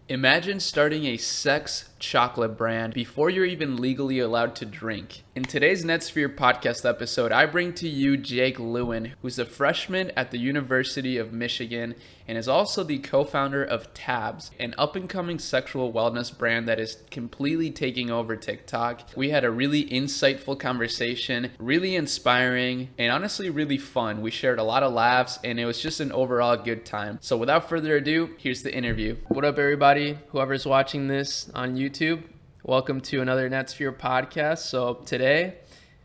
Imagine starting a sex chocolate brand before you're even legally allowed to drink. In today's Netsphere podcast episode, I bring to you Jake Lewin, who's a freshman at the University of Michigan and is also the co-founder of Tabs, an up-and-coming sexual wellness brand that is completely taking over TikTok. We had a really insightful conversation, really inspiring, and honestly really fun. We shared a lot of laughs, and it was just an overall good time. So without further ado, here's the interview. What up, everybody? Whoever's watching this on YouTube, welcome to another Netsphere podcast. So today,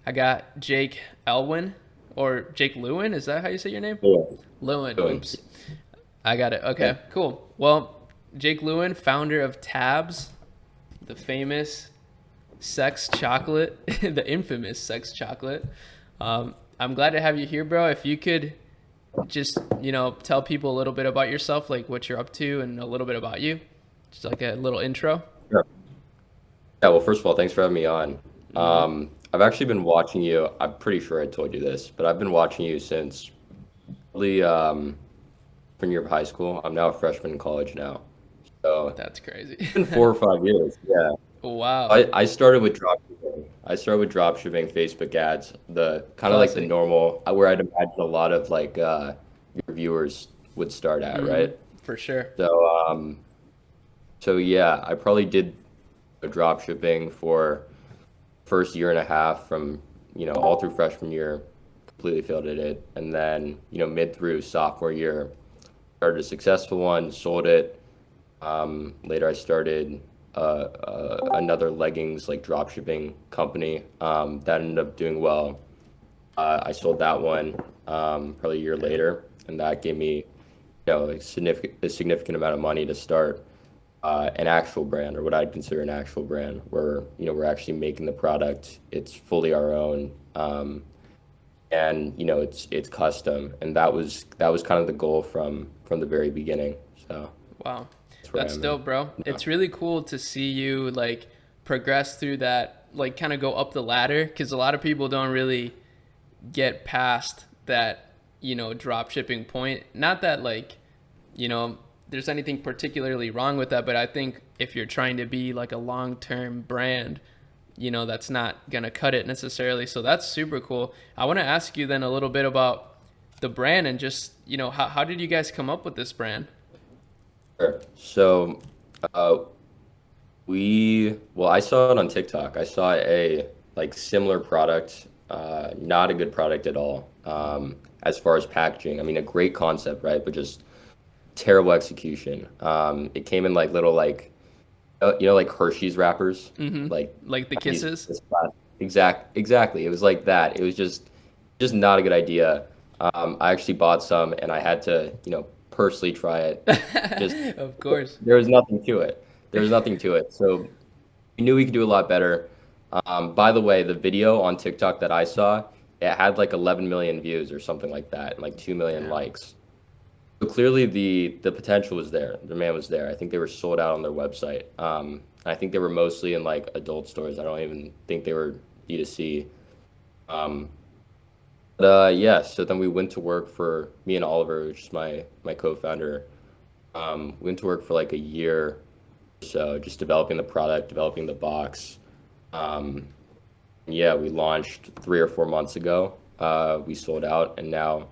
I got Jake Elwin, or Jake Lewin. Is that how you say your name? Yeah. Lewin. Oops. I got it. Okay, cool. Well, Jake Lewin, founder of Tabs, the famous sex chocolate, the infamous sex chocolate. I'm glad to have you here, bro. If you could just, tell people a little bit about yourself, like what you're up to and a little bit about you. Just like a little intro. Sure. Yeah, well, first of all, thanks for having me on. I've actually been watching you. I'm pretty sure I told you this, but I've been watching you since probably freshman year of high school. I'm now a freshman in college now. So That's crazy. it's been 4 or 5 years. Yeah. Wow. I started with dropshipping. I started with dropshipping Facebook ads, the kind of like the Classic. normal, where I'd imagine a lot of like your viewers would start at, right? For sure. So yeah, I probably did drop shipping for first year and a half from, all through freshman year, completely failed at it. And then, mid through sophomore year, started a successful one, sold it. Later I started another leggings like drop shipping company that ended up doing well. I sold that one probably a year later, and that gave me, a significant amount of money to start an actual brand, or what I'd consider an actual brand, where we're actually making the product. It's fully our own, and it's custom, and that was kind of the goal from the very beginning. So Wow. that's where That's I'm dope, bro. at. It's really cool to see you like progress through that, like kind of go up the ladder, because a lot of people don't really get past that, drop shipping point. Not that like, there's anything particularly wrong with that, but I think if you're trying to be like a long-term brand, that's not gonna cut it necessarily. So that's super cool. I want to ask you then a little bit about the brand and just, how did you guys come up with this brand? Sure. So, uh, I saw it on TikTok. I saw a like similar product, not a good product at all, as far as packaging. I mean, a great concept, right? But just terrible execution. It came in like little like, like Hershey's wrappers, like Like the these, kisses? this plastic. Exactly. It was like that. It was just not a good idea. I actually bought some, and I had to, personally try it. Just Of course. there was nothing to it. There was nothing to it. So we knew we could do a lot better. By the way, the video on TikTok that I saw, it had like 11 million views or something like that, and like 2 million Damn. likes. So clearly the potential was there. The demand was there. I think they were sold out on their website. I think they were mostly in like adult stores. I don't even think they were D2C. Um, yeah, so then we went to work for me and Oliver, which is my co-founder. We went to work for like a year or so, just developing the product, developing the box. Um, yeah, we launched 3 or 4 months ago. We sold out, and now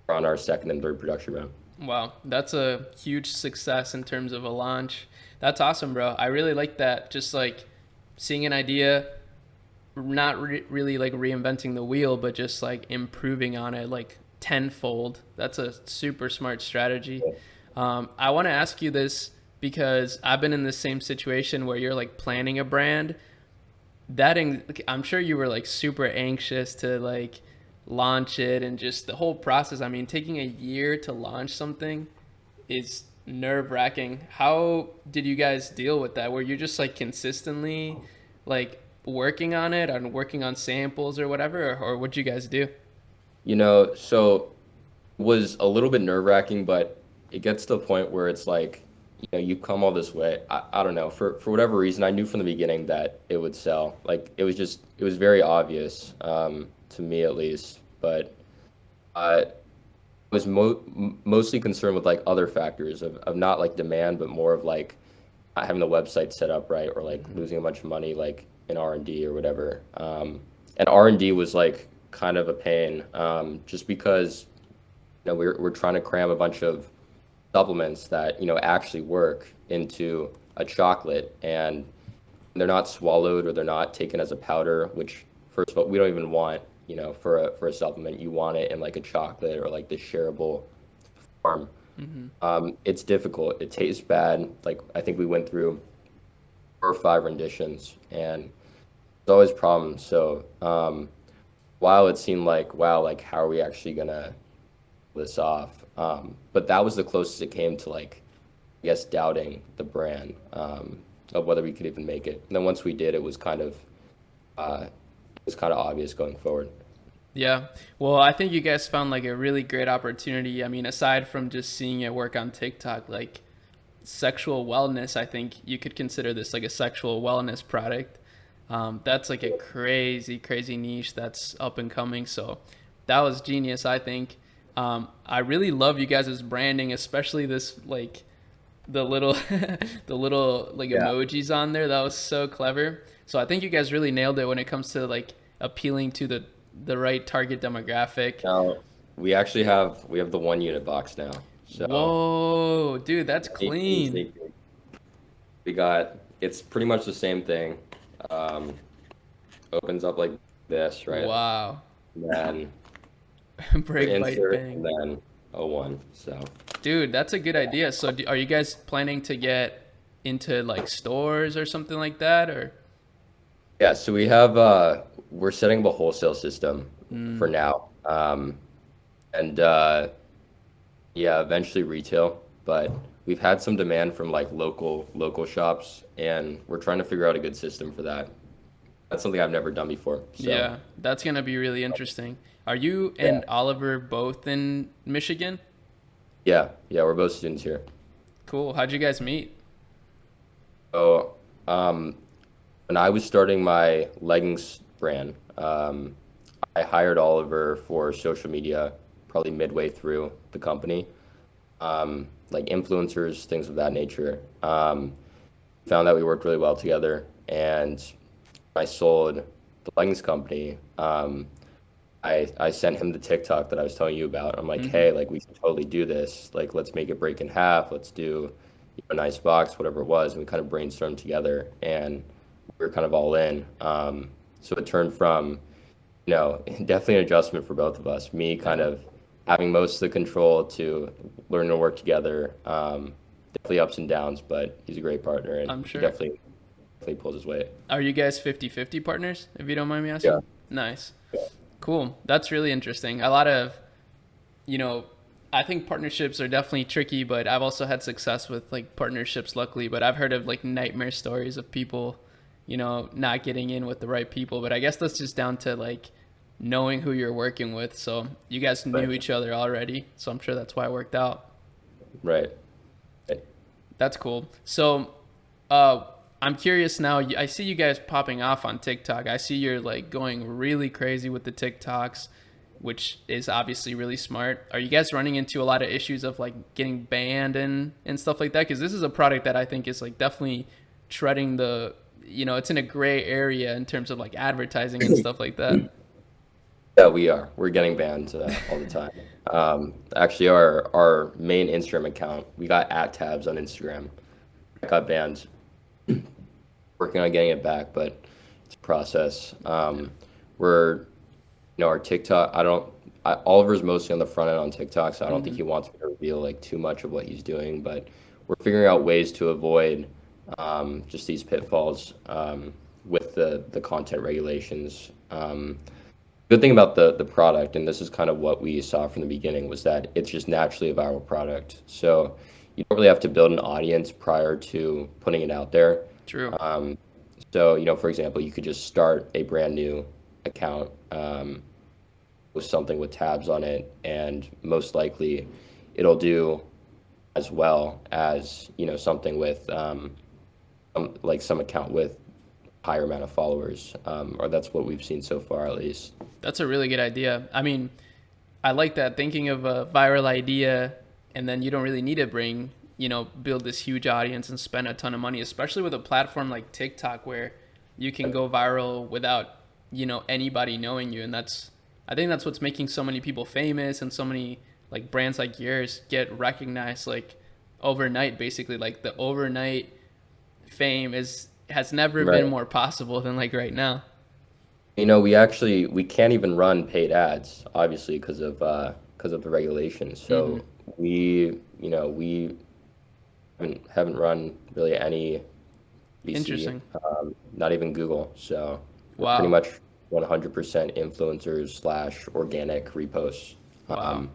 we're on our second and third production run. Wow, that's a huge success in terms of a launch. That's awesome, bro. I really like that. Just like seeing an idea, not really like reinventing the wheel, but just like improving on it like tenfold. That's a super smart strategy. I want to ask you this because I've been in the same situation where you're like planning a brand. I'm sure you were like super anxious to like launch it and just the whole process. I mean, taking a year to launch something is nerve wracking. How did you guys deal with that? Were you just like consistently like working on it and working on samples or whatever, or what'd you guys do? So it was a little bit nerve-wracking, but it gets to the point where it's like, you've come all this way. I don't know, for whatever reason, I knew from the beginning that it would sell. Like it was very obvious, to me at least. But I was mostly concerned with like other factors of not like demand, but more of like not having the website set up right, or like Mm-hmm. losing a bunch of money like in R&D or whatever. And R&D was like kind of a pain, just because we're trying to cram a bunch of supplements that actually work into a chocolate, and they're not swallowed or they're not taken as a powder, which first of all we don't even want, for a supplement. You want it in like a chocolate or like the shareable form. Mm-hmm. It's difficult. It tastes bad. Like I think we went through 4 or 5 renditions, and there's always problems. So while it seemed like, wow, like how are we actually gonna pull this off? But that was the closest it came to like, I guess, doubting the brand, of whether we could even make it. And then once we did, it was kind of obvious going forward. Yeah. Well, I think you guys found like a really great opportunity. I mean, aside from just seeing it work on TikTok, like sexual wellness, I think you could consider this like a sexual wellness product. That's like a crazy, crazy niche that's up and coming. So that was genius, I think. I really love you guys' branding, especially this like the little the little like Yeah. emojis on there. That was so clever. So I think you guys really nailed it when it comes to like appealing to the right target demographic. Now we have the 1 unit box now. So Whoa, dude, that's sneaky, clean. sneaky. It's pretty much the same thing. Um, Opens up like this, right? Wow. And then the Break, bite, insert, and bang. then a one. So Dude, that's a good idea. So are you guys planning to get into like stores or something like that or? yeah, so we're setting up a wholesale system for now. And yeah, eventually retail, but we've had some demand from like local shops, and we're trying to figure out a good system for that. That's something I've never done before. So Yeah, that's gonna be really interesting. Are you yeah, and Oliver both in Michigan? yeah, we're both students here. Cool. How'd you guys meet? So um, when I was starting my leggings brand, I hired Oliver for social media probably midway through the company, like influencers, things of that nature. Found that we worked really well together, and I sold the leggings company. I sent him the TikTok that I was telling you about. I'm like, Mm-hmm. hey, like we can totally do this. Like, let's make it break in half. Let's do a nice box, whatever it was. And we kind of brainstormed together, and we were kind of all in. So it turned from, definitely an adjustment for both of us. Me kind Yeah, of having most of the control to learning to work together. Definitely ups and downs, but he's a great partner, and I'm he sure. definitely pulls his weight. Are you guys 50-50 partners, if you don't mind me Yeah. asking? Nice. Cool. That's really interesting. A lot of, you know, I think partnerships are definitely tricky, but I've also had success with like partnerships, luckily. But I've heard of like nightmare stories of people, not getting in with the right people. But I guess that's just down to like knowing who you're working with. So you guys knew Right. each other already. So I'm sure that's why it worked out. Right. Right. That's cool. So, uh, I'm curious now. I see you guys popping off on TikTok. I see you're like going really crazy with the TikToks, which is obviously really smart. Are you guys running into a lot of issues of like getting banned and stuff like that? Because this is a product that I think is like definitely treading it's in a gray area in terms of like advertising and stuff like that. Yeah, we are. We're getting banned all the time. Actually, our main Instagram account, we got at tabs on Instagram. Got banned. Working on getting it back, but it's a process. We're, our TikTok. Oliver's mostly on the front end on TikTok, so I don't think Hmm. he wants me to reveal like too much of what he's doing. But we're figuring out ways to avoid just these pitfalls with the content regulations. Good thing about the product, and this is kind of what we saw from the beginning, was that it's just naturally a viral product. So you don't really have to build an audience prior to putting it out there. True. Um, so, for example, you could just start a brand new account with something with tabs on it, and most likely it'll do as well as, something with like some account with higher amount of followers, or that's what we've seen so far, at least. That's a really good idea. I mean, I like that thinking of a viral idea, and then you don't really need to bring build this huge audience and spend a ton of money, especially with a platform like TikTok where you can go viral without, anybody knowing you. And I think that's what's making so many people famous, and so many like brands like yours get recognized like overnight. Basically, like the overnight fame has never Right. been more possible than like right now. We can't even run paid ads, obviously, because of the regulations. Hmm. So we haven't run really any VC, Interesting. not even Google. So we're pretty Wow. much 100% influencers slash organic reposts, Wow. um,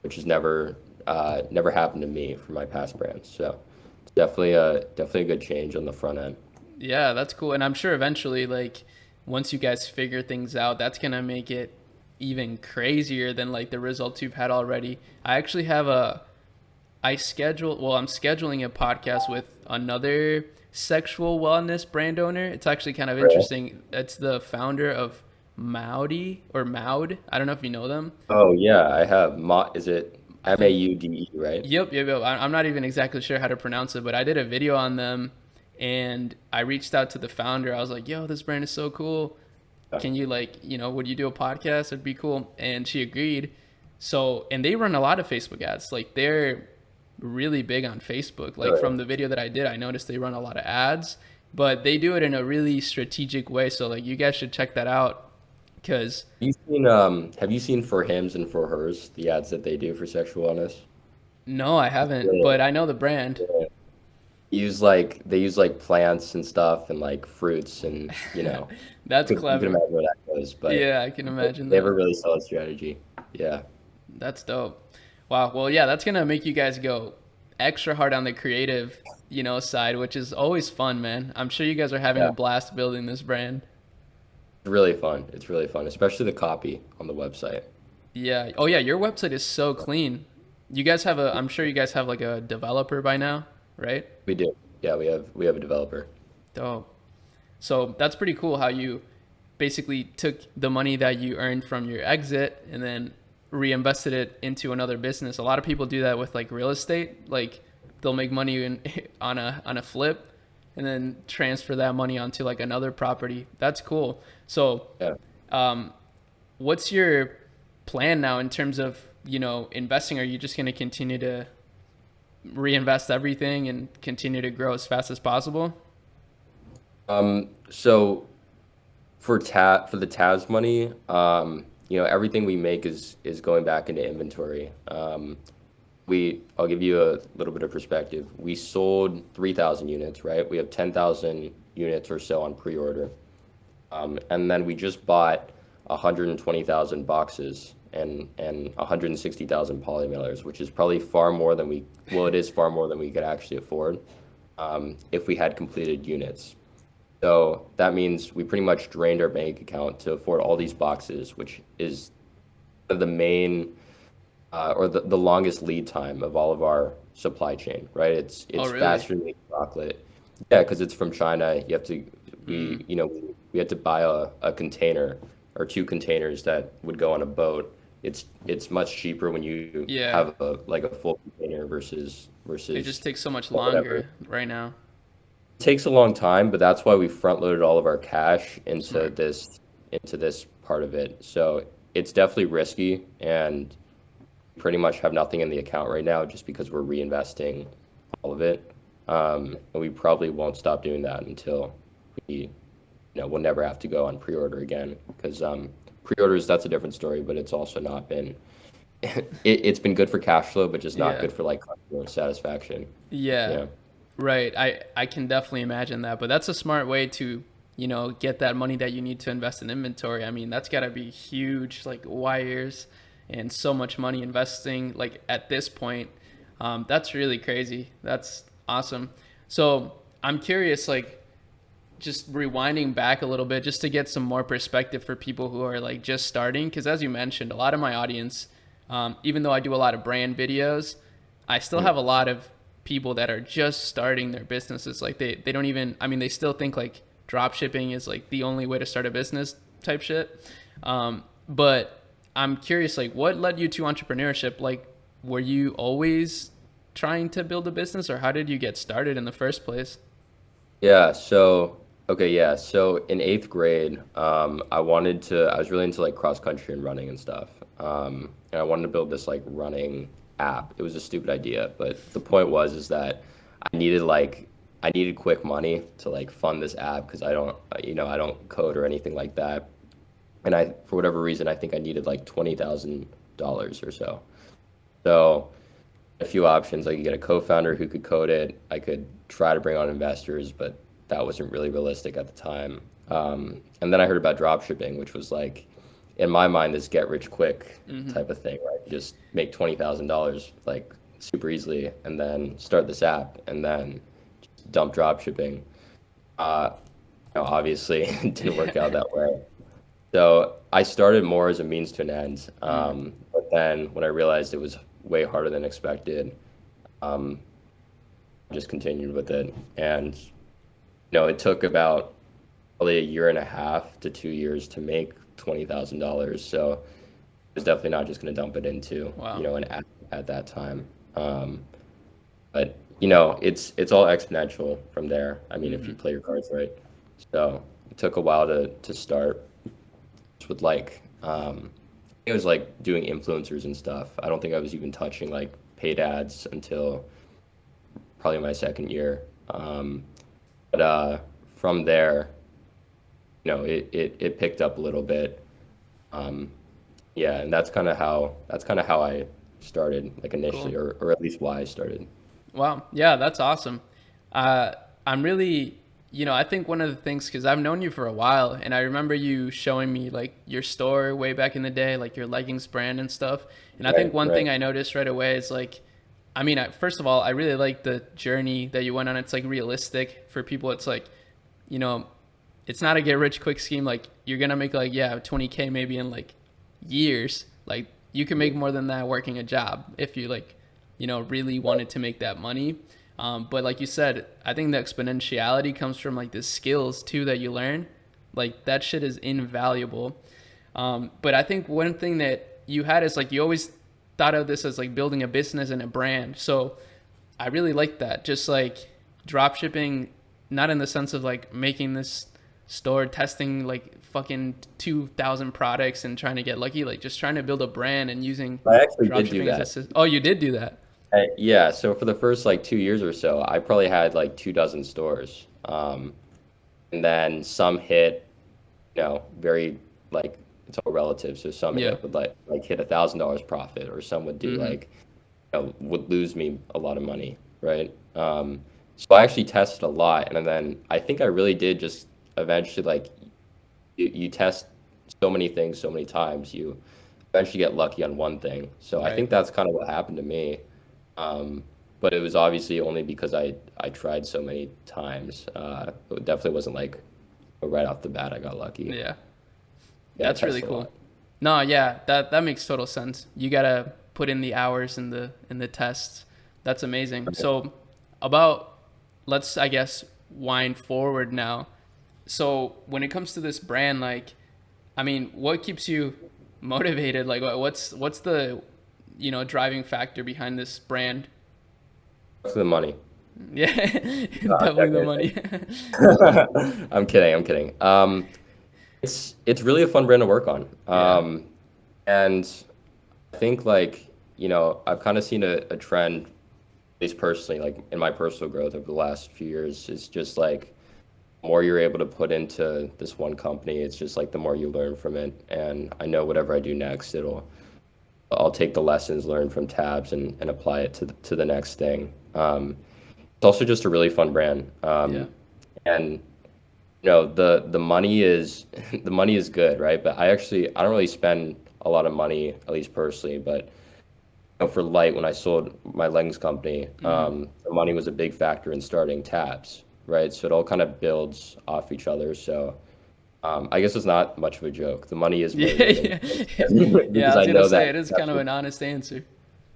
which has never happened to me for my past brands. So it's definitely a good change on the front end. Yeah, that's cool. And I'm sure eventually, like, once you guys figure things out, that's gonna make it even crazier than like the results you've had already. I actually have I'm scheduling a podcast with another sexual wellness brand owner. It's actually kind of Right. interesting. It's the founder of Maudi or Maud. I don't know if you know them. Oh yeah, I have. Is it Maude, right? Yep. I'm not even exactly sure how to pronounce it, but I did a video on them, and I reached out to the founder. I was like, "Yo, this brand is so cool. Can you would you do a podcast? It'd be cool." And she agreed. So, and they run a lot of Facebook ads. Like they're really big on Facebook. Like Really? from the video that I did, I noticed they run a lot of ads, but they do it in a really strategic way. So like you guys should check that out because Have you seen For Hims and For Hers, the ads that they do for sexual wellness? no, I haven't, Yeah. but I know the brand. Yeah. They use like plants and stuff and like fruits and That's you can clever. imagine where that goes, but Yeah, I can imagine they have a that. really solid strategy. Yeah. That's dope. Wow. Well, yeah, that's gonna make you guys go extra hard on the creative, side, which is always fun, man. I'm sure you guys are having Yeah. a blast building this brand. It's really fun. It's really fun, especially the copy on the website. Yeah. Oh, yeah. Your website is so clean. I'm sure you guys have like a developer by now, right? We do. Yeah, we have a developer. Dope. So that's pretty cool how you basically took the money that you earned from your exit and then reinvested it into another business. A lot of people do that with like real estate. Like they'll make money on a flip and then transfer that money onto like another property. That's cool. So, Yeah. um, what's your plan now in terms of, investing? Are you just going to continue to reinvest everything and continue to grow as fast as possible? So for the TAS money, everything we make is going back into inventory. I'll give you a little bit of perspective. We sold 3,000 units, right? We have 10,000 units or so on pre-order. And then we just bought 120,000 boxes and 160,000 poly mailers, which is probably it is far more than we could actually afford, if we had completed units. So that means we pretty much drained our bank account to afford all these boxes, which is the main or the longest lead time of all of our supply chain, right? It's Oh, it's really? faster than making chocolate. Yeah, because it's from China. Mm, We had to buy a container or two containers that would go on a boat. It's much cheaper when you yeah. have a full container It versus just takes so much whatever. longer right now. Takes a long time, but that's why we front loaded all of our cash Smart. into this part of it. So it's definitely risky and pretty much have nothing in the account right now just because we're reinvesting all of it. And we probably won't stop doing that until we'll never have to go on pre-order again because pre-orders, that's a different story, but it's also not been it's been good for cash flow, but just not Yeah. good for like customer satisfaction. Yeah. Yeah. Right. I can definitely imagine that. But that's a smart way to, get that money that you need to invest in inventory. I mean, that's got to be huge, like wires and so much money investing, like at this point. That's really crazy. That's awesome. So I'm curious, like, just rewinding back a little bit just to get some more perspective for people who are like just starting. Because as you mentioned, a lot of my audience, even though I do a lot of brand videos, I still Mhm. have a lot of people that are just starting their businesses. Like they don't even, I mean, they still think like drop shipping is like the only way to start a business type shit. But I'm curious, like what led you to entrepreneurship? Like, were you always trying to build a business, or how did you get started in the first place? Yeah, so okay, yeah. So in eighth grade, I was really into like cross country and running and stuff. And I wanted to build this like running app. It was a stupid idea, but the point was is that I needed quick money to like fund this app because I don't code or anything like that. And for whatever reason, I think I needed like $20,000 or so. So a few options. I could get a co-founder who could code it. I could try to bring on investors, but that wasn't really realistic at the time. And then I heard about dropshipping, which was like, in my mind, this get rich quick type of thing, right? You just make $20,000 like super easily, and then start this app, and then just dump dropshipping. Uh, Obviously, it didn't work out that way. So I started more as a means to an end. But then when I realized it was way harder than expected, um, I just continued with it. And it took about probably a year and a half to 2 years to make $20,000. So I was definitely not just going to dump it into, Wow. an app at that time. But it's all exponential from there. I mean, if you play your cards right. So it took a while to start with like it was like doing influencers and stuff. I don't think I was even touching like paid ads until probably my second year. But from there, it picked up a little bit. Um, yeah, and that's kind of how I started, like initially, Cool. or at least why I started. Wow. Yeah, that's awesome. Uh, I'm really, I think one of the things, because I've known you for a while, and I remember you showing me like your store way back in the day, like your leggings brand and stuff. And I think Right, one right, thing I noticed right away is like, I mean, first of all, I really like the journey that you went on. It's like realistic for people. It's like, you know, it's not a get rich quick scheme. Like you're gonna make like, yeah, 20K maybe in like years. Like you can make more than that working a job if you like, really wanted to make that money. But like you said, I think the exponentiality comes from like the skills too that you learn. Like that shit is invaluable. But I think one thing that you had is like you always thought of this as like building a business and a brand. So I really like that. Just like drop shipping, not in the sense of like making this store, testing like fucking 2,000 products and trying to get lucky, like just trying to build a brand and using I actually drop did do shipping as a that. system. Oh, you did do that. Yeah, so for the first like 2 years or so, I probably had like 2 dozen stores. And then some hit, very like it's all relative. So some Yeah. hit would like hit $1,000 profit, or some would do Mm-hmm. like would lose me a lot of money, right? So I actually tested a lot, and then I think I really did just eventually like you test so many things so many times, you eventually get lucky on one thing. So I Right. think that's kind of what happened to me. Um, but it was obviously only because I tried so many times. It definitely wasn't like right off the bat I got lucky. Yeah. Yeah, I That's really tested a cool. lot. No, yeah, that makes total sense. You gotta put in the hours in the tests. That's amazing. So about let's I guess wind forward now. So when it comes to this brand, like, I mean, what keeps you motivated? Like, what's the driving factor behind this brand? For the money. Yeah, No, definitely the money. I'm kidding. I'm kidding. It's really a fun brand to work on. Yeah. And I think like, I've kind of seen a trend, at least personally, like in my personal growth over the last few years, is just like the more you're able to put into this one company, it's just like the more you learn from it. And I know whatever I do next, I'll take the lessons learned from tabs and apply it to the next thing. It's also just a really fun brand. Yeah. And the money is the money is good, right? But I don't really spend a lot of money, at least personally. But for Light, when I sold my leggings company, Hmm. the money was a big factor in starting tabs, right? So it all kind of builds off each other. So I guess it's not much of a joke. The money is Yeah, motivating yeah. Yeah, I because was I gonna know say that it is that's kind of what. an honest answer.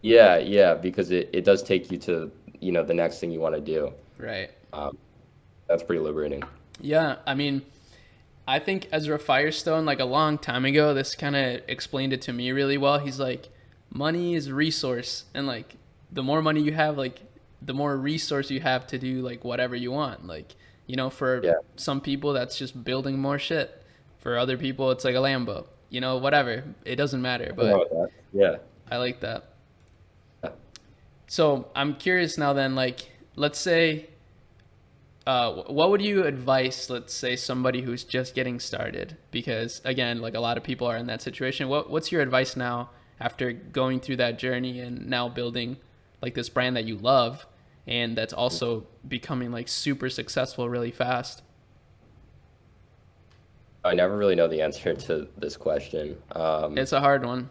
Yeah, yeah, because it does take you to the next thing you want to do. Right. Um, that's pretty liberating. Yeah, I mean, I think Ezra Firestone, like a long time ago, this kind of explained it to me really well. He's like, money is resource, and like the more money you have, like the more resource you have to do like whatever you want. Like, for Yeah. some people that's just building more shit. For other people it's like a Lambo. Whatever. It doesn't matter, Nothing wrong but with that. Yeah. I like that. Yeah. So I'm curious now then, like, let's say, what would you advise, let's say, somebody who's just getting started? Because again, like a lot of people are in that situation. What's your advice now after going through that journey and now building like this brand that you love and that's also becoming like super successful really fast? I never really know the answer to this question. It's a hard one.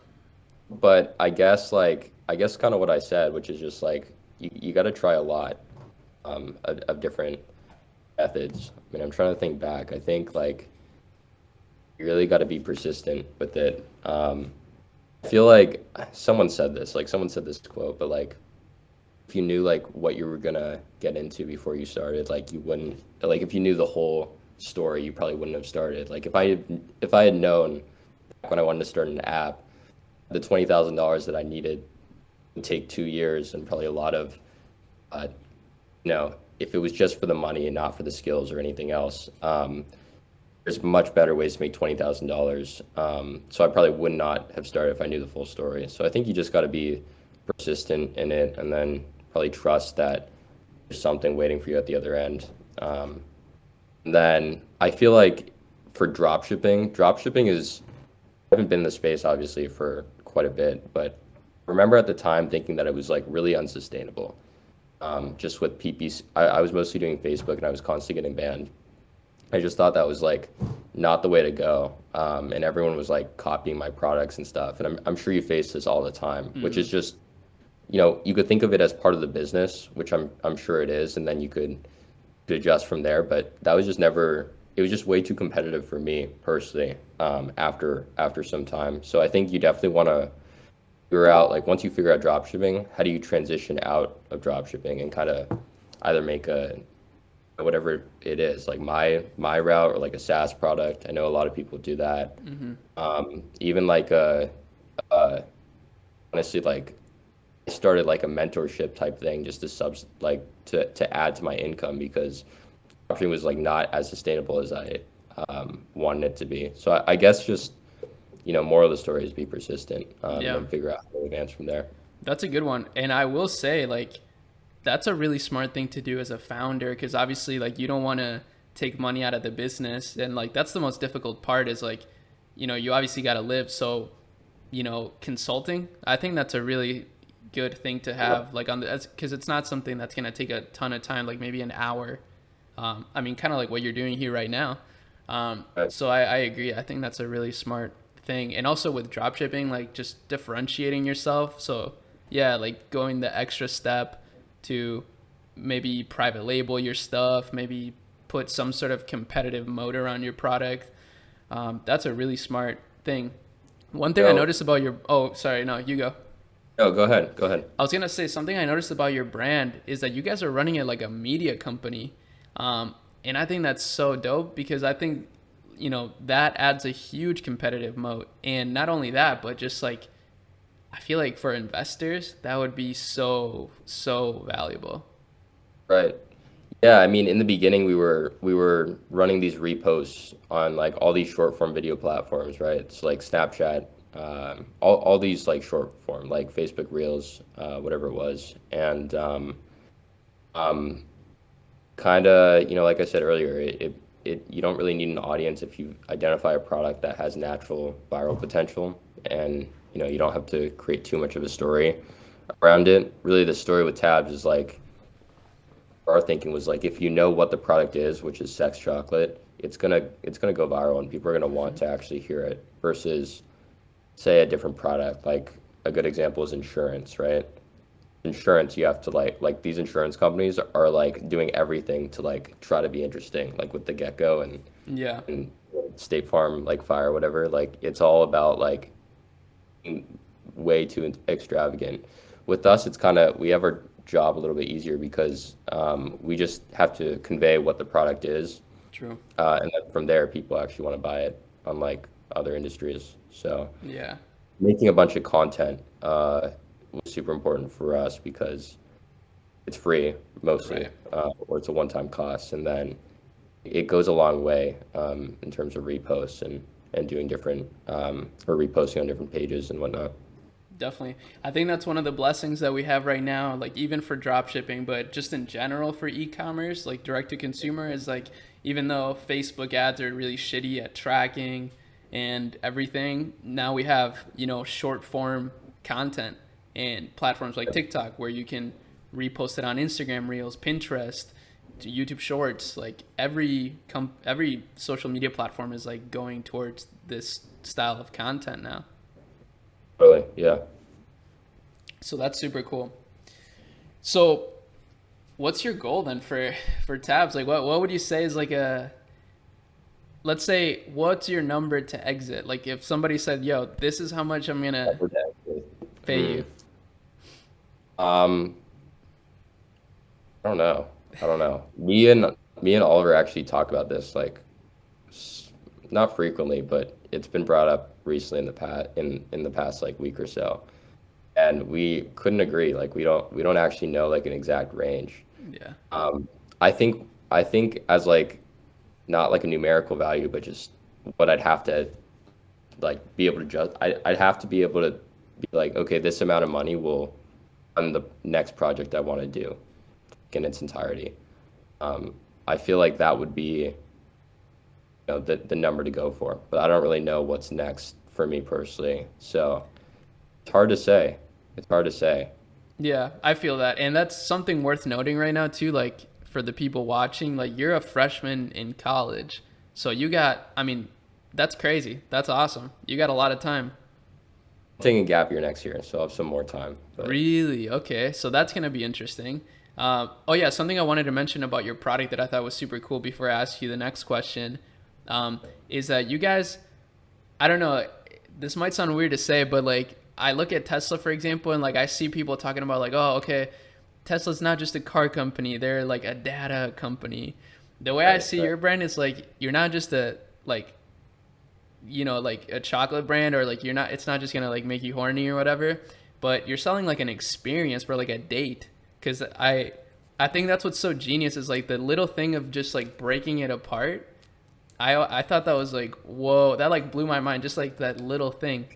But I guess kind of what I said, which is just like you got to try a lot of different methods. I mean, I'm trying to think back. I think like you really got to be persistent with it. I feel like someone said this quote, but like if you knew like what you were gonna get into before you started, like you wouldn't like if you knew the whole story, you probably wouldn't have started. Like if I had known when I wanted to start an app, the $20,000 that I needed would take 2 years and probably a lot of uh, if it was just for the money and not for the skills or anything else, there's much better ways to make $20,000. So I probably would not have started if I knew the full story. So I think you just got to be persistent in it and then probably trust that there's something waiting for you at the other end. Then I feel like for dropshipping is, I haven't been in the space obviously for quite a bit, but I remember at the time thinking that it was like really unsustainable. Just with PPC, I was mostly doing Facebook and I was constantly getting banned. I just thought that was like not the way to go. And everyone was like copying my products and stuff. And I'm sure you face this all the time, which is just, you could think of it as part of the business, which I'm sure it is, and then you could adjust from there. But that was just never, it was just way too competitive for me personally, after some time. So I think you definitely want to figure out, like, once you figure out dropshipping, how do you transition out of dropshipping and kind of either make a whatever it is, like my route or like a SaaS product. I know a lot of people do that. Even like honestly, like I started like a mentorship type thing just to to add to my income because dropshipping was like not as sustainable as I wanted it to be. So I guess just moral of the story is be persistent, and Yeah, then figure out how to advance from there. that's a good one. And I will say, like, that's a really smart thing to do as a founder because obviously, like, you don't want to take money out of the business. And, like, that's the most difficult part is, like, you obviously got to live. So, consulting, I think that's a really good thing to have, like, on the, because it's not something that's going to take a ton of time, like maybe an hour. I mean, kind of like what you're doing here right now. Right. So I agree. I think that's a really smart thing. And also with dropshipping, like just differentiating yourself. So yeah, like going the extra step to maybe private label your stuff, maybe put some sort of competitive moat around your product. That's a really smart thing. One thing I So, noticed about your, oh, sorry, no, you go. oh, go ahead. Go ahead. I was gonna say something I noticed about your brand is that you guys are running it like a media company, and I think that's so dope because I think that adds a huge competitive moat. And not only that, but just like I feel like for investors that would be so valuable. Right. Yeah, I mean, in the beginning, we were running these reposts on like all these short form video platforms, right? It's like Snapchat, all these like short form, like Facebook Reels, whatever it was, and um, kind of, like I said earlier, you don't really need an audience if you identify a product that has natural viral potential, and you don't have to create too much of a story around it. Really, the story with Tabs is like our thinking was like if you know what the product is, which is sex chocolate, it's gonna go viral and people are gonna want to actually hear it versus say a different product. Like a good example is insurance, right? Insurance, you have to like these insurance companies are like doing everything to like try to be interesting, like with the gecko Yeah, and State Farm like fire, whatever. Like it's all about like way too extravagant. With us, it's kind of we have our job a little bit easier because we just have to convey what the product is, true. and then from there, people actually want to buy it, unlike other industries. So Yeah, making a bunch of content was super important for us because it's free mostly, Right. or it's a one-time cost, and then it goes a long way in terms of reposts and doing different or reposting on different pages and whatnot. Definitely. I think that's one of the blessings that we have right now, like even for drop shipping, but just in general for e-commerce, like direct to consumer is like, even though Facebook ads are really shitty at tracking and everything, now we have, short form content and platforms like TikTok where you can repost it on Instagram Reels, Pinterest, to YouTube Shorts. Like every social media platform is like going towards this style of content now. Really, yeah. So that's super cool. So what's your goal then for tabs? Like what would you say is like a, let's say, what's your number to exit? Like if somebody said, "Yo, this is how much I'm going to pay Hmm. you." Um, I don't know. I don't know. Me and Oliver actually talk about this like not frequently, but it's been brought up recently in the past like week or so. And we couldn't agree. Like we don't actually know like an exact range. Yeah. Um, I think as like not like a numerical value, but just what I'd have to like be able to just I'd have to be able to be like, okay, this amount of money will fund the next project I want to do in its entirety. I feel like that would be, the number to go for, but I don't really know what's next for me personally. So it's hard to say. It's hard to say. Yeah, I feel that. And that's something worth noting right now too, like for the people watching, like you're a freshman in college. So you got, I mean, that's crazy. That's awesome. You got a lot of time. I'm taking a gap year next year, so I'll have some more time. But Really? Okay. So that's going to be interesting. Oh, yeah. Something I wanted to mention about your product that I thought was super cool before I ask you the next question is that you guys, I don't know, this might sound weird to say, but like I look at Tesla, for example, and like I see people talking about like, oh, okay, Tesla's not just a car company, they're like a data company. The way I right, see right. your brand is like you're not just a like like a chocolate brand, or like it's not just gonna like make you horny or whatever, but you're selling like an experience for like a date. Because I think that's what's so genius is like the little thing of just like breaking it apart. I thought that was like, whoa, that like blew my mind, just like that little thing.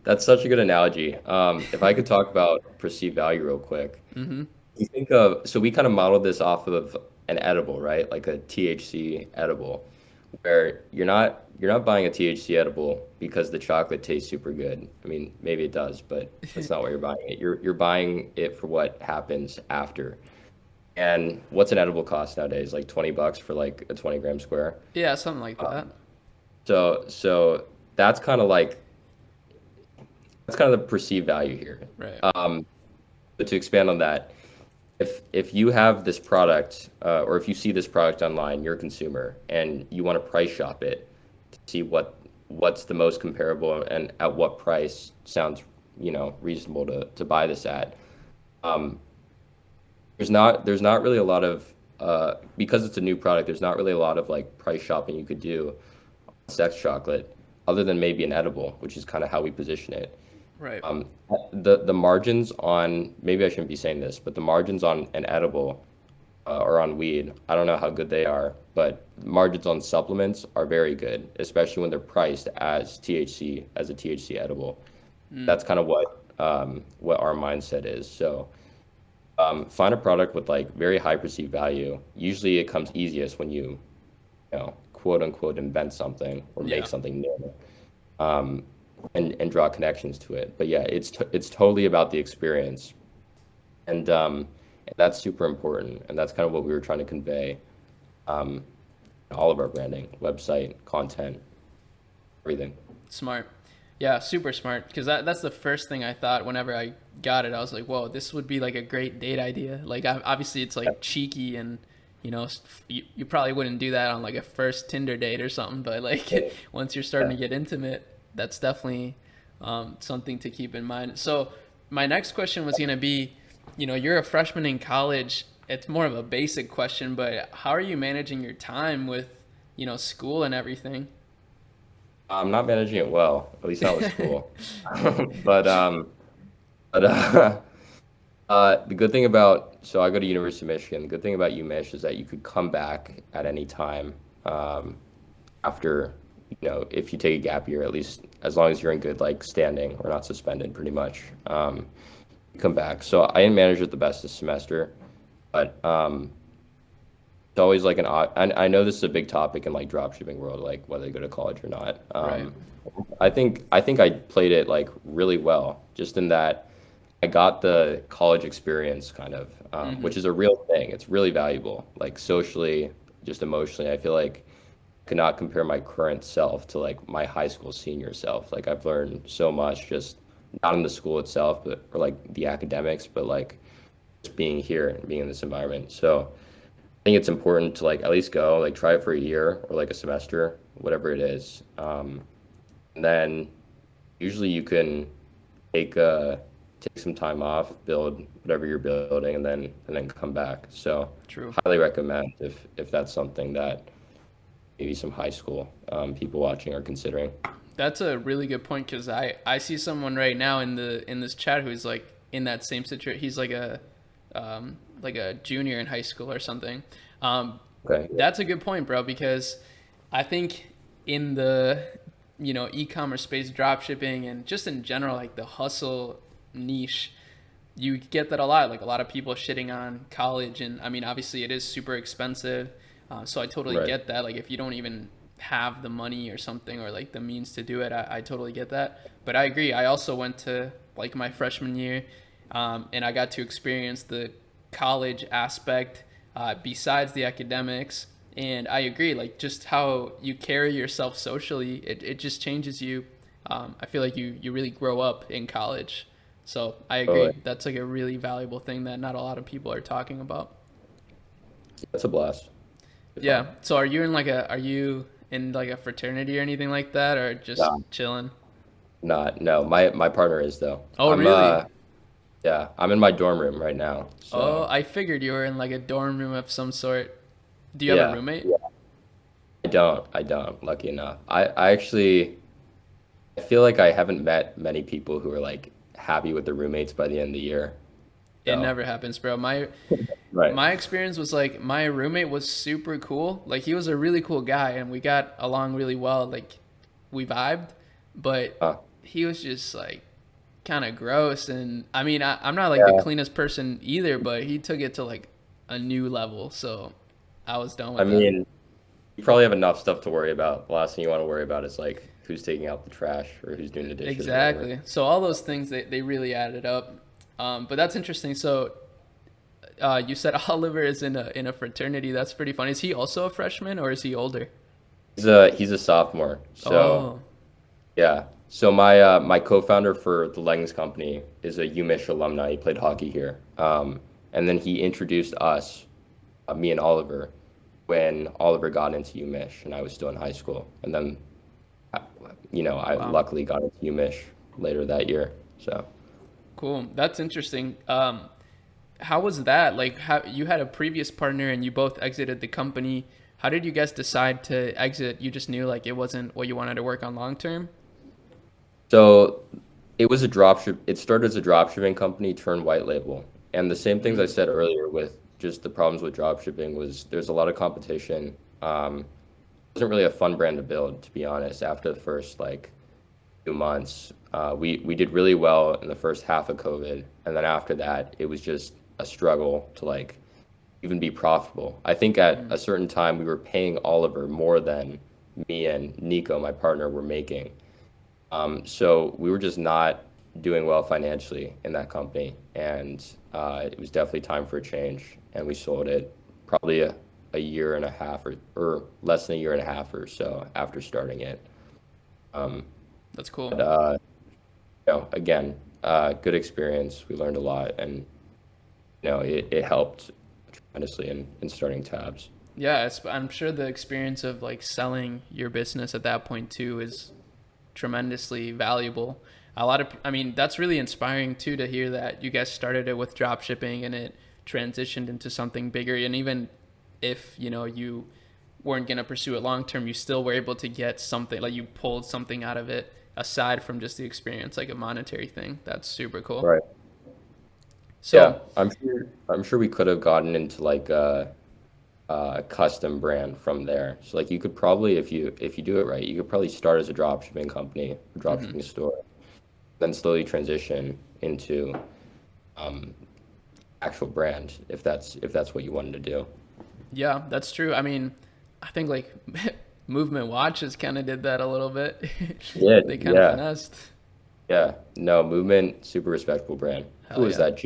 That's such a good analogy. If I could talk about perceived value real quick, Mm-hmm. you think of so we kind of modeled this off of an edible, right? Like a THC edible, where you're not buying a THC edible because the chocolate tastes super good. I mean, maybe it does, but that's not why you're buying it. You're buying it for what happens after. And what's an edible cost nowadays? Like $20 for like a 20-gram square. Yeah, something like that. So that's kind of like that's kind of the perceived value here. Right. But to expand on that, if you have this product or if you see this product online, you're a consumer and you want to price shop it to see what's the most comparable and at what price sounds reasonable to buy this at. Um, there's not really a lot of because it's a new product. There's not really a lot of like price shopping you could do on sex chocolate other than maybe an edible, which is kind of how we position it. Right. Um, the margins on maybe I shouldn't be saying this, but the margins on an edible or on weed, I don't know how good they are, but margins on supplements are very good, especially when they're priced as THC as a THC edible. That's kind of what our mindset is. So find a product with like very high perceived value. Usually it comes easiest when you quote unquote invent something or make Yeah. something new. Um, and draw connections to it. But yeah, it's totally about the experience, and that's super important. And that's kind of what we were trying to convey. Um, in all of our branding, website, content, everything. Smart. Yeah, super smart. Because that's the first thing I thought whenever I got it. I was like, whoa, this would be like a great date idea. Like, obviously, it's like cheeky and, you probably wouldn't do that on like a first Tinder date or something. But like, once you're starting Yeah. to get intimate, that's definitely something to keep in mind. So, my next question was going to be, you're a freshman in college. It's more of a basic question, but how are you managing your time with, school and everything? I'm not managing it well, at least not with school. But But the good thing about, so I go to University of Michigan. The good thing about UMich is that you could come back at any time um, after, if you take a gap year, at least as long as you're in good like standing or not suspended, pretty much. You come back. So I didn't manage it the best this semester, but it's always like an odd. I know this is a big topic in like dropshipping world, like whether you go to college or not. Right. I think I played it like really well, just in that I got the college experience kind of, Mm-hmm. which is a real thing. It's really valuable, like socially, just emotionally. I feel like I could not compare my current self to like my high school senior self. Like I've learned so much, just not in the school itself, but or like the academics, but like just being here and being in this environment. So I think it's important to like at least go, like try it for a year or like a semester, whatever it is. And then usually you can take take some time off, build whatever you're building, and then come back. So True. highly recommend if that's something that maybe some high school people watching are considering. That's a really good point because I see someone right now in this chat who's like in that same situation. He's like a junior in high school or something. Okay. That's a good point, bro, because I think in the e-commerce space, drop shipping, and just in general, like the hustle niche, you get that a lot. Like a lot of people shitting on college, and I mean, obviously, it is super expensive. So I totally Right. get that. Like if you don't even have the money or something or like the means to do it, I totally get that. But I agree. I also went to like my freshman year, and I got to experience the college aspect besides the academics. And I agree, like just how you carry yourself socially, it just changes you. I feel like you really grow up in college. So I Oh, agree. That's like a really valuable thing that not a lot of people are talking about. that's a blast. Be fun. Yeah. So are you in like a fraternity or anything like that, or just No, chilling? not no. My partner is though. Oh, really? Yeah, I'm in my dorm room right now. Oh, So I figured you were in like a dorm room of some sort. Do you have a yeah, roommate? I don't. Lucky enough. I actually I feel like I haven't met many people who are like happy with their roommates by the end of the year. It So never happens, bro. My right. my experience was like my roommate was super cool. Like he was a really cool guy and we got along really well. Like we vibed, but Uh, he was just like kind of gross. And I mean, I'm not like the yeah. cleanest person either, but he took it to like a new level. So I was done I with that. mean, you probably have enough stuff to worry about. The last thing you want to worry about is like who's taking out the trash or who's doing the dishes or whatever. Exactly. So all those things they really added up. But that's interesting. So you said Oliver is in a fraternity. That's pretty funny. Is he also a freshman or is he older? He's a sophomore. So Oh, yeah. So my co-founder for the leggings company is a UMich alumni. He played hockey here. And then he introduced us, me and Oliver, when Oliver got into UMich and I was still in high school. And then, uh, I wow. luckily got into UMich later that year. So Cool. That's interesting. How was that? Like, how you had a previous partner and you both exited the company. How did you guys decide to exit? You just knew like it wasn't what you wanted to work on long term. so it was a dropship. It started as a dropshipping company turned white label. And the same things I Mm, said earlier with just the problems with dropshipping was there's a lot of competition. It wasn't really a fun brand to build, to be honest. After the first like 2 months, we did really well in the first half of COVID, and then after that, it was just a struggle to like even be profitable. I think at mm, a certain time we were paying Oliver more than me and Nico, my partner, were making. So we were just not doing well financially in that company, and it was definitely time for a change. And we sold it probably a year and a half or less than a year and a half or so after starting it. Um, that's cool. but again, good experience. We learned a lot, and it helped tremendously in starting tabs. Yeah, I'm sure the experience of like selling your business at that point too is tremendously valuable. I mean, that's really inspiring too to hear that you guys started it with drop shipping and it transitioned into something bigger. And even if, you weren't going to pursue it long term, you still were able to get something like you pulled something out of it aside from just the experience, like a monetary thing. That's super cool. Right. Yeah, So, I'm sure we could have gotten into like a custom brand from there. So like you could probably, if you do it right, you could probably start as a dropshipping company, a mhm. dropshipping store, then slowly transition into um, actual brand if that's what you wanted to do. Yeah, that's true. I mean, I think like Movement Watches kind of did that a little bit. Yeah, They kind of yeah, finessed. yeah. No, Movement, super respectable brand. Who Hell was yeah. that?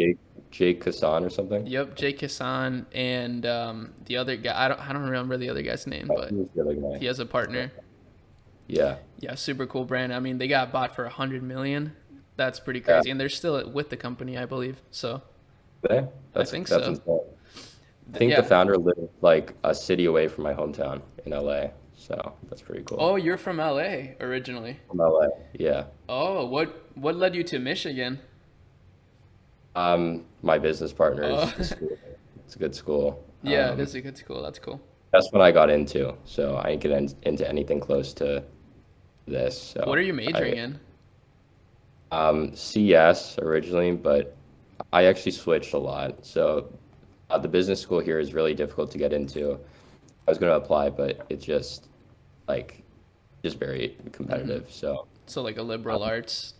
Jake Hassan or something? Yep, Jake Hassan and the other guy. I don't remember the other guy's name, Oh, but who was the other guy? he has a partner. Yeah, Yeah, super cool brand. I mean, they got bought for 100 million. That's pretty yeah. crazy, and they're still with the company, I believe. So Okay. I That's think that's so. insane. I think the Yeah. founder lived like a city away from my hometown in LA, so that's pretty cool. Oh, you're from LA originally. From LA, yeah. Oh, what led you to Michigan? My business partners, Oh, the school. It's a good school. yeah, it is a good school. That's cool. That's what I got into. So I didn't get into anything close to this. What are So you I majoring in? CS originally, but I actually switched a lot. So the business school here is really difficult to get into. I was going to apply, but it's just like just very Hmm. competitive. So So like a liberal arts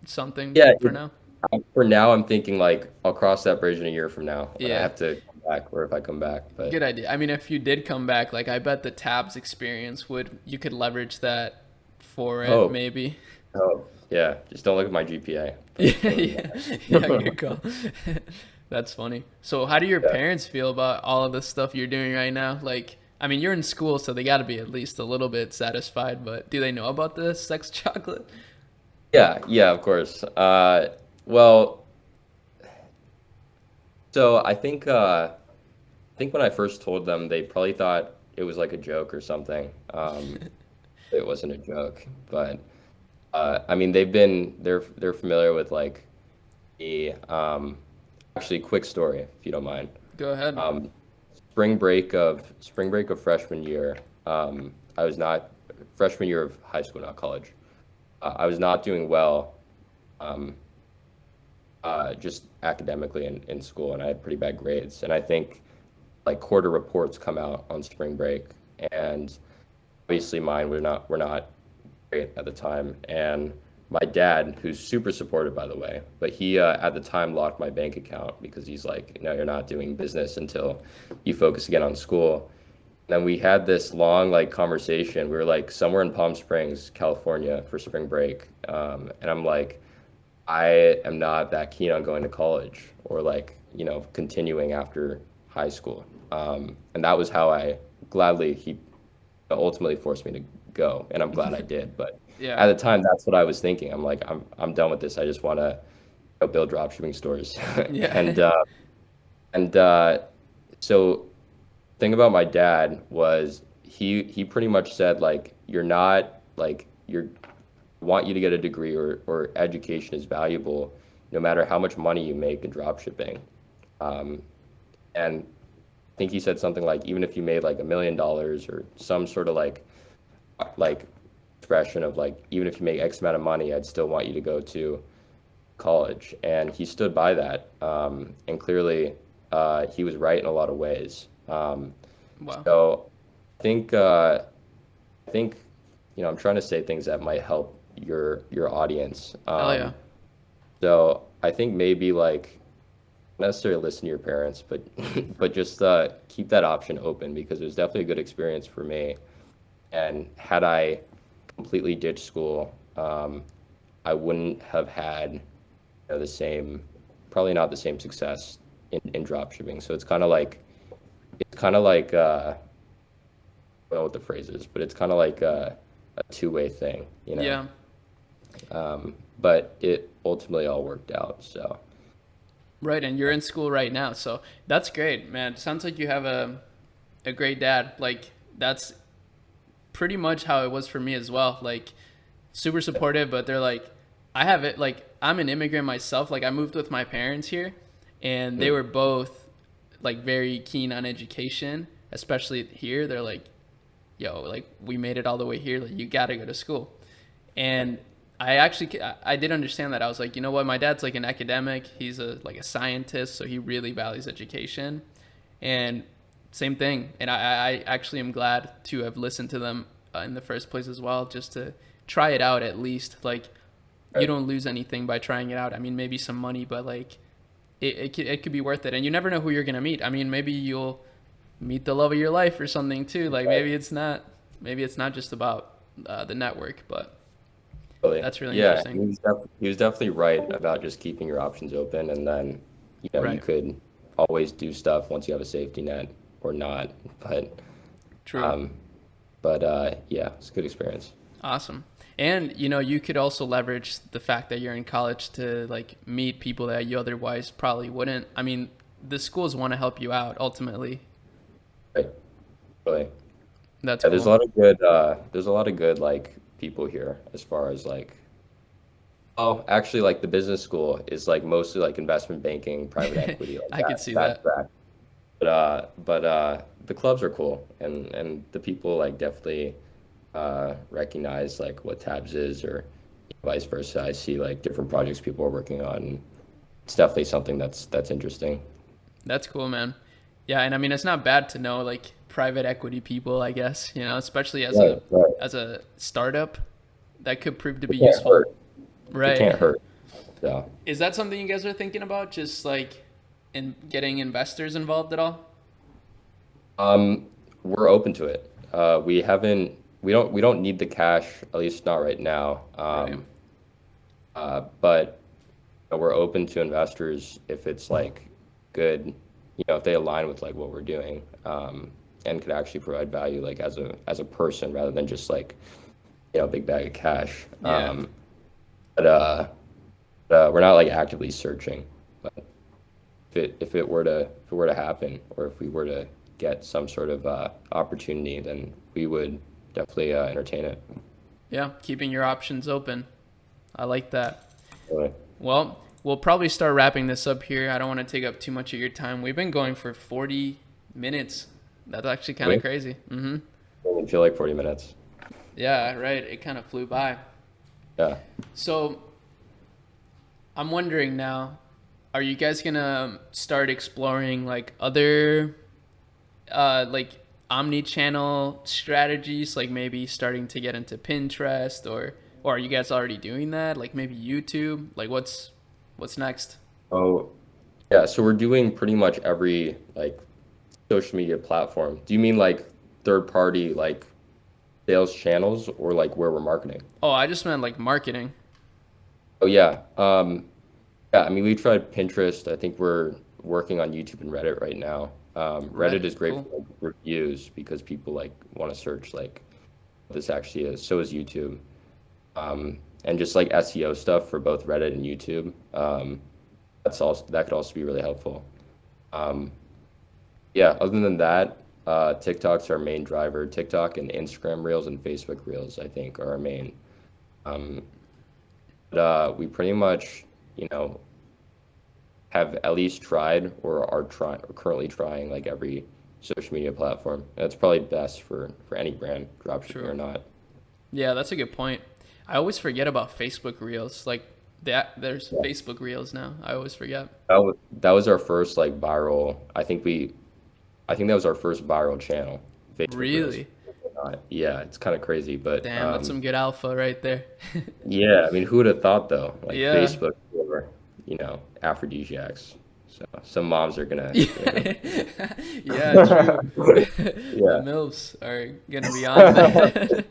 something yeah, for now. for now I'm thinking like I'll cross that bridge in a year from now when I Yeah, have to come back, or if I come back. But good idea. I mean, if you did come back, like I bet the tabs experience would you could leverage that for it hope, maybe. yeah, just don't look at my GPA. Yeah, But other than yeah, yeah. that, Good call. That's funny. So, how do your yeah. parents feel about all of the stuff you're doing right now? Like, I mean, you're in school, so they got to be at least a little bit satisfied. But do they know about the sex chocolate? Yeah, yeah, of course. Well, so I think when I first told them, they probably thought it was like a joke or something. It wasn't a joke, but I mean, they're familiar with like the actually quick story, if you don't mind. Go ahead. Um, spring break of freshman year. I was not freshman year of high school, not college. I was not doing well. Um, just academically in school, and I had pretty bad grades. And I think like quarter reports come out on spring break, and obviously mine were not great at the time. And my dad, who's super supportive, by the way, but he at the time locked my bank account because he's like, no, you're not doing business until you focus again on school. And then we had this long like conversation. We were like somewhere in Palm Springs, California for spring break, and I'm like, I am not that keen on going to college or like, continuing after high school. And that was how I gladly, he ultimately forced me to go. And I'm glad I did. But Yeah. at the time, that's what I was thinking. I'm like, I'm done with this. I just want to build dropshipping stores. Yeah. And, and so thing about my dad was he pretty much said like you're not like you're want you to get a degree or education is valuable no matter how much money you make in drop shipping. Um, and I think he said something like even if you made like $1 million or some sort of like expression of like even if you make X amount of money, I'd still want you to go to college. And he stood by that. And clearly he was right in a lot of ways. Wow. So I think I'm trying to say things that might help your audience. Hell yeah. So I think maybe like not necessarily listen to your parents, but but just keep that option open because it was definitely a good experience for me. And had I completely ditched school, I wouldn't have had the same, probably not the same success in drop shipping. So it's kind of like I don't know what the phrase is, but it's kind of like a two-way thing. Yeah. But it ultimately all worked out. So Right, and you're in school right now, so that's great, man. Sounds like you have a great dad. Like that's pretty much how it was for me as well. Like super supportive, but they're like, I have it. Like I'm an immigrant myself. Like I moved with my parents here, and they mm, were both like very keen on education, especially here. They're like, yo, like we made it all the way here. Like you gotta go to school, and I did understand that. I was like, you know what, my dad's like an academic. He's a scientist, so he really values education, and same thing. And I actually am glad to have listened to them in the first place as well, just to try it out at least. Like, you don't lose anything by trying it out. I mean, maybe some money, but like it could be worth it. And you never know who you're gonna meet. I mean, maybe you'll meet the love of your life or something too. Like maybe it's not just about the network, but that's really interesting. He was definitely right about just keeping your options open, and then you could always do stuff once you have a safety net or not. But True. yeah, it's a good experience. Awesome. And you could also leverage the fact that you're in college to like meet people that you otherwise probably wouldn't. I mean, the schools want to help you out ultimately. Right. Really. That's Yeah, cool. there's a lot of good like people here as far as like actually like the business school is like mostly like investment banking, private equity, like I could see that that. track. But the clubs are cool, and the people like definitely recognize like what tabs is, or vice versa. I see like different projects people are working on. It's definitely something that's interesting. That's cool, man. Yeah, and I mean it's not bad to know like private equity people, I guess, especially as Right, a right. startup that could prove to be It can't useful. hurt. It Right. can't hurt. So Is that something you guys are thinking about, just like in getting investors involved at all? um, we're open to it. We don't need the cash, at least not right now. Right. But we're open to investors if it's like good, if they align with like what we're doing, and could actually provide value like as a person rather than just like a big bag of cash. Yeah. But we're not like actively searching. But if it were to happen, or if we were to get some sort of opportunity, then we would definitely entertain it. Yeah, keeping your options open. I like that. Really. Well, we'll probably start wrapping this up here. I don't want to take up too much of your time. We've been going for 40 minutes. That's actually kind of Really? crazy. Doesn't feel like 40 minutes. Yeah, right. It kind of flew by. Yeah. So I'm wondering now, are you guys gonna start exploring like other like omni-channel strategies, like maybe starting to get into Pinterest, or are you guys already doing that? Like maybe YouTube? Like what's next? Oh, yeah. So we're doing pretty much every like social media platform. Do you mean like third party like sales channels, or like where we're marketing? Oh, I just meant like marketing. Oh yeah. Yeah, I mean we tried Pinterest. I think we're working on YouTube and Reddit right now. Reddit Reddit, is great cool. for like, reviews because people like want to search like what this actually is. So is YouTube. And just like SEO stuff for both Reddit and YouTube. That could also be really helpful. Um, yeah, other than that, TikTok's our main driver. TikTok and Instagram Reels and Facebook Reels, I think, are our main. Um, but we pretty much, have at least tried or are trying or currently trying like every social media platform. That's probably best for any brand, dropshipping or True. not. Yeah, that's a good point. I always forget about Facebook Reels. Like that, there's Yeah. Facebook Reels now. I always forget. That was our first like viral. I think that was our first viral channel, Facebook Reels. Really? Yeah, it's kind of crazy, but Damn, that's some good alpha right there. yeah, I mean, who would have thought though? Like Yeah. Facebook for, aphrodisiacs. So some moms are gonna, Yeah, yeah, true. The yeah, MILFs are gonna be on that.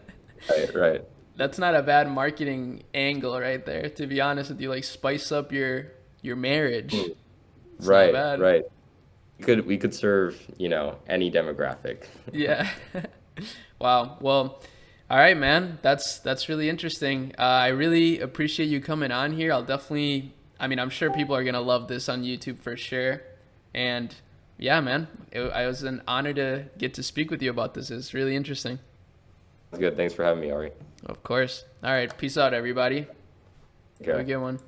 right, right, That's not a bad marketing angle right there, to be honest with you. Like spice up your marriage. It's not right, bad. right. We could serve, any demographic. Yeah. Wow. Well, all right, man. That's really interesting. I really appreciate you coming on here. I'll definitely. I mean, I'm sure people are gonna love this on YouTube for sure. And yeah, man, I was an honor to get to speak with you about this. It's really interesting. Good. Thanks for having me, Ari. Of course. All right. Peace out, everybody. Have a Okay. good one.